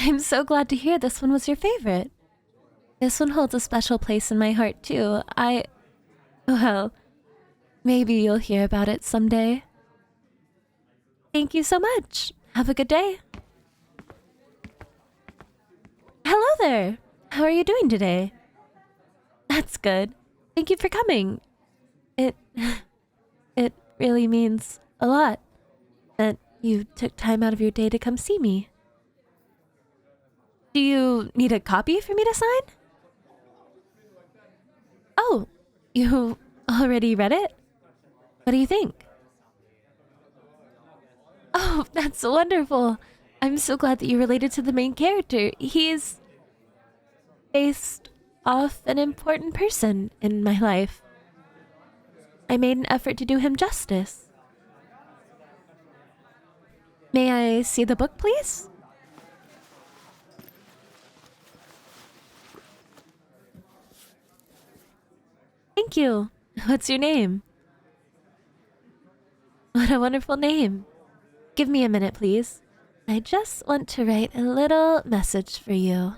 I'm so glad to hear this one was your favorite. This one holds a special place in my heart, too. Well, maybe you'll hear about it someday. Thank you so much. Have a good day. Hello there. How are you doing today? That's good. Thank you for coming. It really means a lot that you took time out of your day to come see me. Do you need a copy for me to sign? Oh, you already read it? What do you think? Oh, that's wonderful. I'm so glad that you related to the main character. He's based off an important person in my life. I made an effort to do him justice. May I see the book, please? Thank you. What's your name? What a wonderful name. Give me a minute, please. I just want to write a little message for you.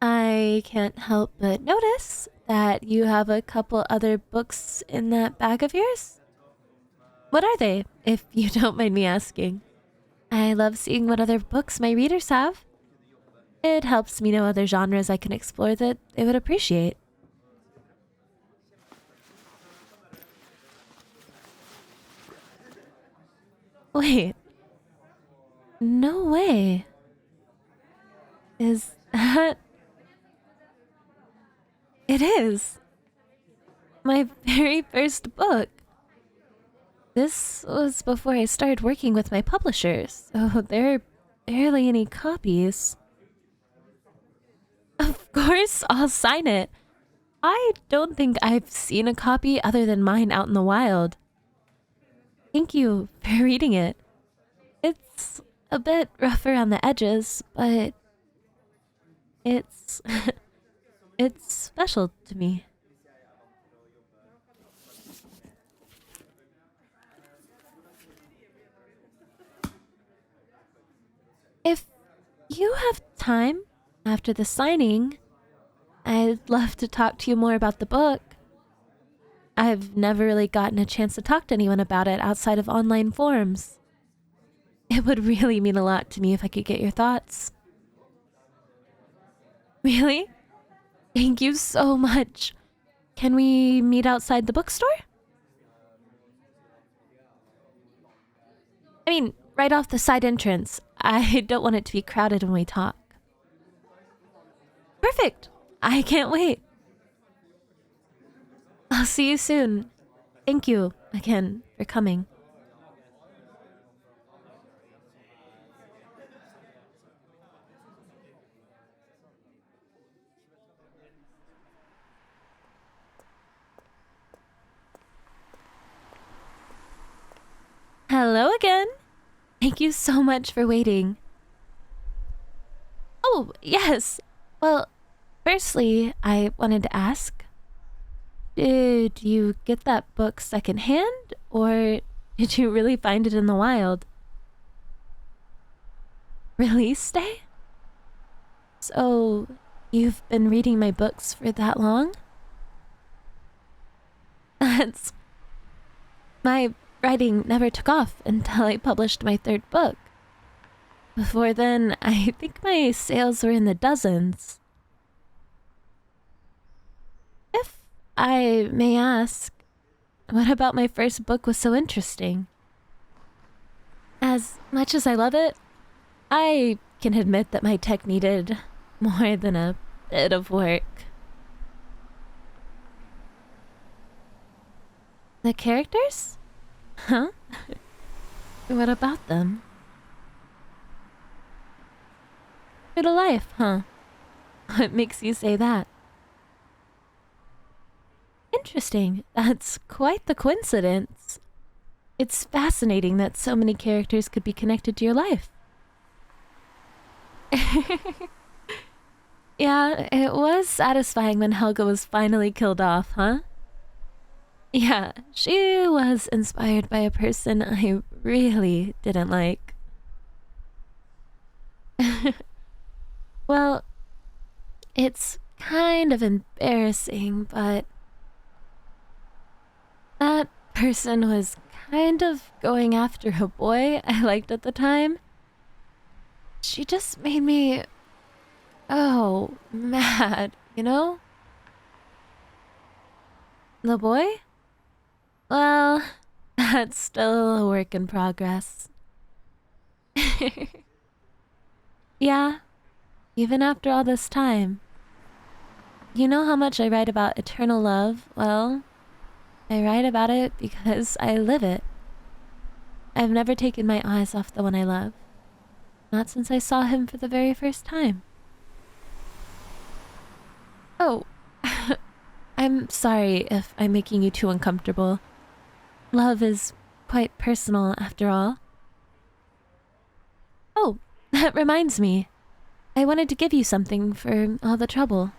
I can't help but notice that you have a couple other books in that bag of yours. What are they, if you don't mind me asking? I love seeing what other books my readers have. It helps me know other genres I can explore that they would appreciate. Wait. No way. Is that... It is. My very first book. This was before I started working with my publishers, so there are barely any copies. Of course, I'll sign it. I don't think I've seen a copy other than mine out in the wild. Thank you for reading it. It's a bit rough around the edges, but it's it's special to me. If you have time after the signing, I'd love to talk to you more about the book. I've never really gotten a chance to talk to anyone about it outside of online forums. It would really mean a lot to me if I could get your thoughts. Really? Thank you so much. Can we meet outside the bookstore? I mean, right off the side entrance. I don't want it to be crowded when we talk. Perfect. I can't wait. I'll see you soon. Thank you again for coming. Hello again. Thank you so much for waiting. Oh, yes. Well, firstly, I wanted to ask, did you get that book secondhand, or did you really find it in the wild? Release day? So, you've been reading my books for that long? That's... My writing never took off until I published my third book. Before then, I think my sales were in the dozens. If I may ask, what about my first book was so interesting? As much as I love it, I can admit that my tech needed more than a bit of work. The characters? Huh? What about them? True to life, huh? What makes you say that? Interesting. That's quite the coincidence. It's fascinating that so many characters could be connected to your life. Yeah, it was satisfying when Helga was finally killed off, huh? Yeah, she was inspired by a person I really didn't like. Well, it's kind of embarrassing, but that person was kind of going after a boy I liked at the time. She just made me, oh, mad, you know? The boy? Well, that's still a work in progress. Yeah, even after all this time. You know how much I write about eternal love? Well, I write about it because I live it. I've never taken my eyes off the one I love. Not since I saw him for the very first time. Oh, I'm sorry if I'm making you too uncomfortable. Love is quite personal after all. Oh, that reminds me. I wanted to give you something for all the trouble.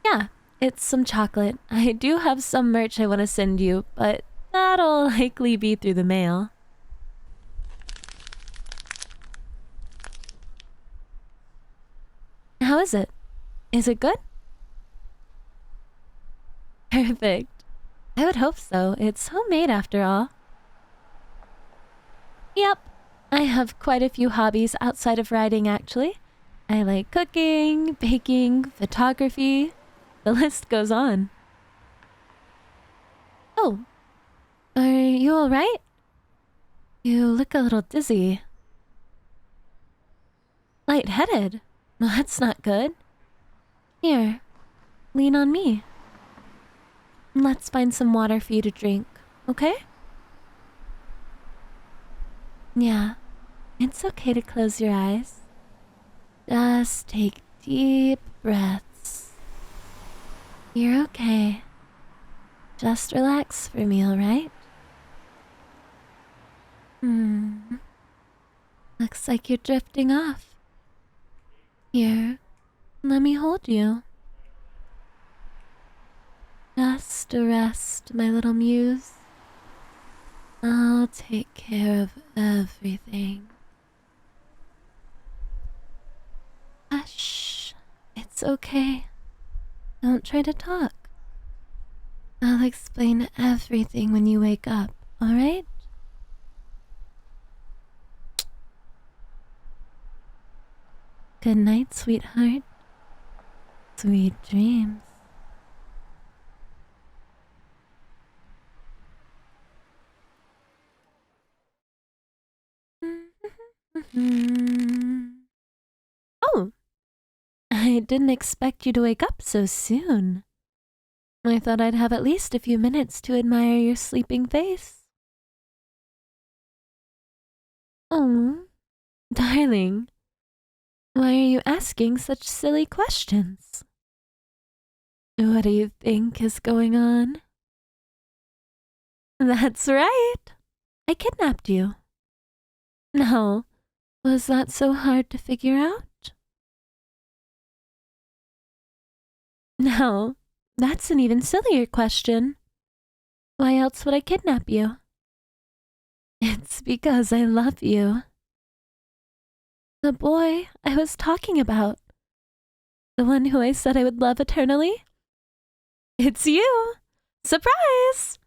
Yeah, it's some chocolate. I do have some merch I want to send you, but that'll likely be through the mail. How is it? Is it good? Perfect. I would hope so. It's homemade after all. Yep. I have quite a few hobbies outside of writing, actually. I like cooking, baking, photography. The list goes on. Oh, are you alright? You look a little dizzy. Lightheaded? Well, that's not good. Here, lean on me. Let's find some water for you to drink, okay? Yeah, it's okay to close your eyes. Just take deep breaths. You're okay. Just relax for me, alright? Looks like you're drifting off. Here, let me hold you. Just a rest, my little muse. I'll take care of everything. Hush, it's okay. Don't try to talk. I'll explain everything when you wake up, alright? Good night, sweetheart. Sweet dreams. Oh, I didn't expect you to wake up so soon. I thought I'd have at least a few minutes to admire your sleeping face. Oh, darling, why are you asking such silly questions? What do you think is going on? That's right. I kidnapped you. No, was that so hard to figure out? No, that's an even sillier question. Why else would I kidnap you? It's because I love you. The boy I was talking about. The one who I said I would love eternally. It's you! Surprise!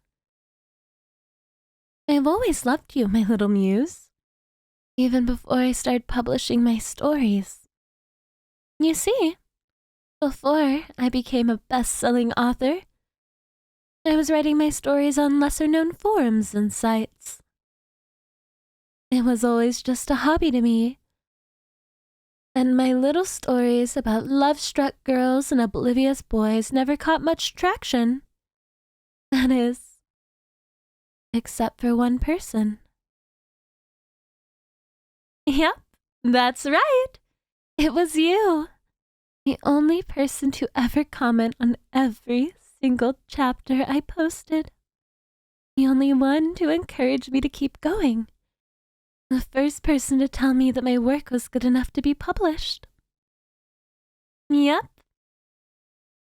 I've always loved you, my little muse. Even before I started publishing my stories. You see, before I became a best-selling author, I was writing my stories on lesser-known forums and sites. It was always just a hobby to me. And my little stories about love-struck girls and oblivious boys never caught much traction. That is, except for one person. Yep, that's right. It was you. The only person to ever comment on every single chapter I posted. The only one to encourage me to keep going. The first person to tell me that my work was good enough to be published. Yep.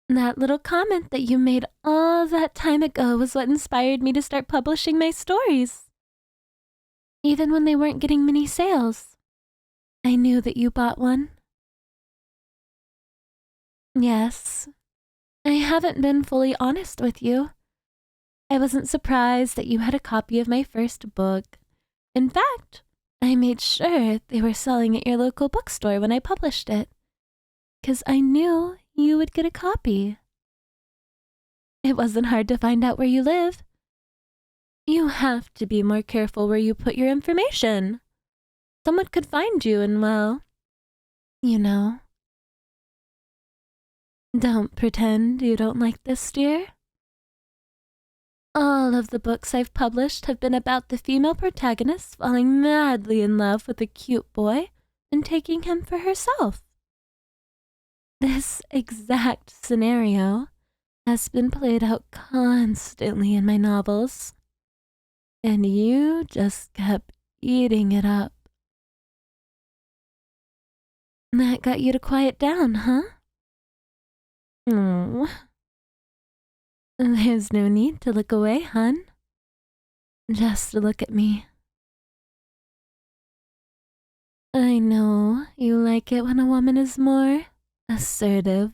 That little comment that you made all that time ago was what inspired me to start publishing my stories. Even when they weren't getting many sales, I knew that you bought one. Yes, I haven't been fully honest with you. I wasn't surprised that you had a copy of my first book. In fact, I made sure they were selling at your local bookstore when I published it, because I knew you would get a copy. It wasn't hard to find out where you live. You have to be more careful where you put your information. Someone could find you and, well, you know. Don't pretend you don't like this, dear. All of the books I've published have been about the female protagonist falling madly in love with a cute boy and taking him for herself. This exact scenario has been played out constantly in my novels, and you just kept eating it up. That got you to quiet down, huh? Oh. There's no need to look away, hun. Just look at me. I know you like it when a woman is more assertive.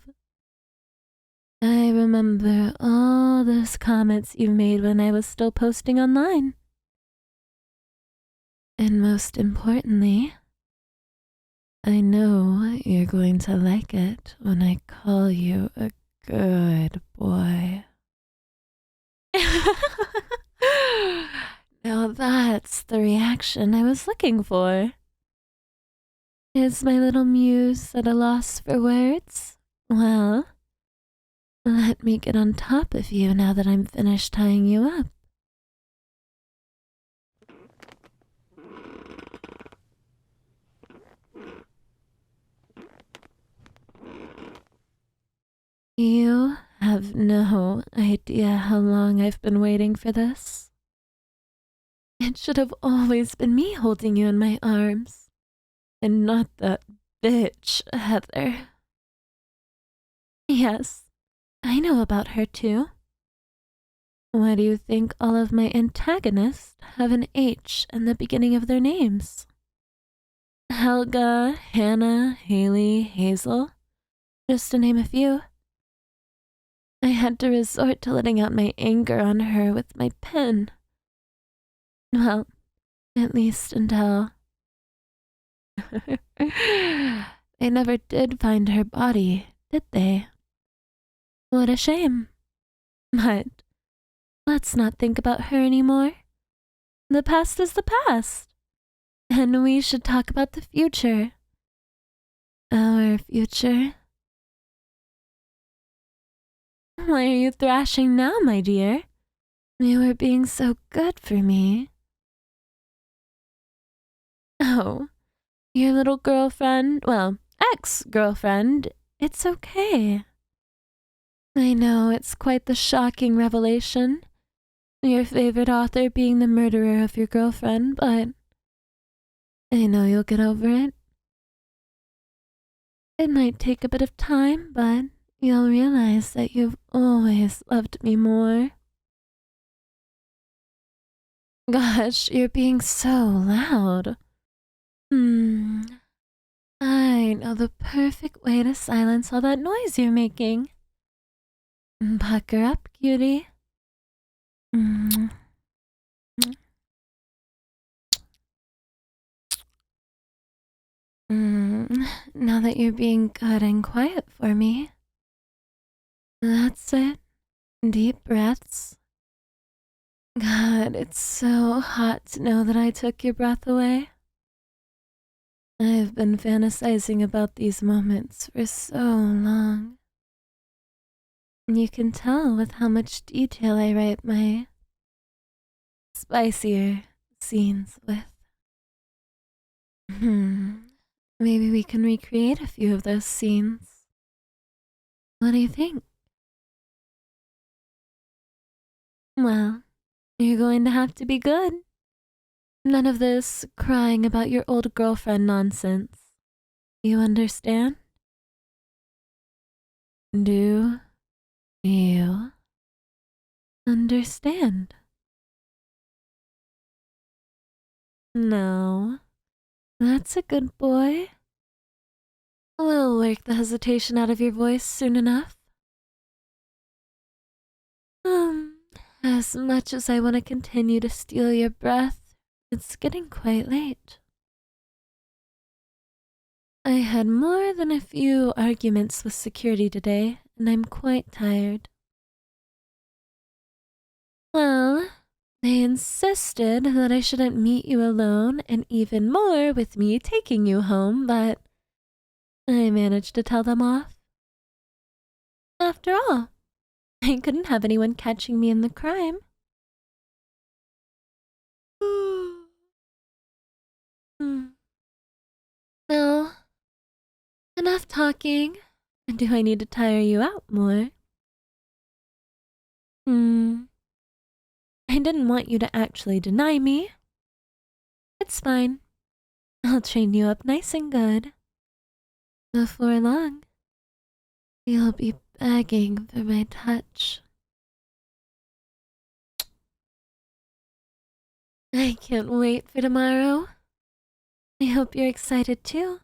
I remember all those comments you made when I was still posting online. And most importantly, I know you're going to like it when I call you a good boy. Now that's the reaction I was looking for. Is my little muse at a loss for words? Well, let me get on top of you now that I'm finished tying you up. You have no idea how long I've been waiting for this. It should have always been me holding you in my arms, and not that bitch, Heather. Yes, I know about her too. Why do you think all of my antagonists have an H in the beginning of their names? Helga, Hannah, Haley, Hazel, just to name a few. I had to resort to letting out my anger on her with my pen. Well, at least until... They never did find her body, did they? What a shame. But let's not think about her anymore. The past is the past. And we should talk about the future. Our future. Why are you thrashing now, my dear? You were being so good for me. Oh, your little girlfriend, well, ex-girlfriend, it's okay. I know it's quite the shocking revelation, your favorite author being the murderer of your girlfriend, but I know you'll get over it. It might take a bit of time, but you'll realize that you've always loved me more. Gosh, you're being so loud. I know the perfect way to silence all that noise you're making. Pucker up, cutie. Now that you're being good and quiet for me. That's it. Deep breaths. God, it's so hot to know that I took your breath away. I've been fantasizing about these moments for so long. You can tell with how much detail I write my spicier scenes with. Maybe we can recreate a few of those scenes. What do you think? Well, you're going to have to be good. None of this crying about your old girlfriend nonsense. You understand? Do You understand. No, that's a good boy. We'll work the hesitation out of your voice soon enough. As much as I want to continue to steal your breath, it's getting quite late. I had more than a few arguments with security today, and I'm quite tired. Well, they insisted that I shouldn't meet you alone, and even more with me taking you home, but I managed to tell them off. After all, I couldn't have anyone catching me in the crime. No, enough talking. Do I need to tire you out more? I didn't want you to actually deny me. It's fine. I'll train you up nice and good. Before long, you'll be begging for my touch. I can't wait for tomorrow. I hope you're excited too.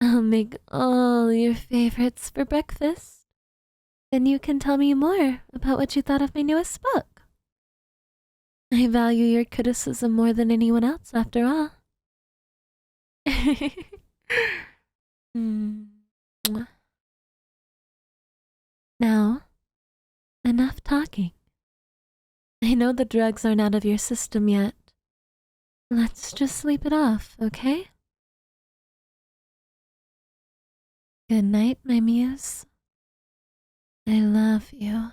I'll make all your favorites for breakfast. Then you can tell me more about what you thought of my newest book. I value your criticism more than anyone else, after all. Now, enough talking. I know the drugs aren't out of your system yet. Let's just sleep it off, okay? Good night, my muse. I love you.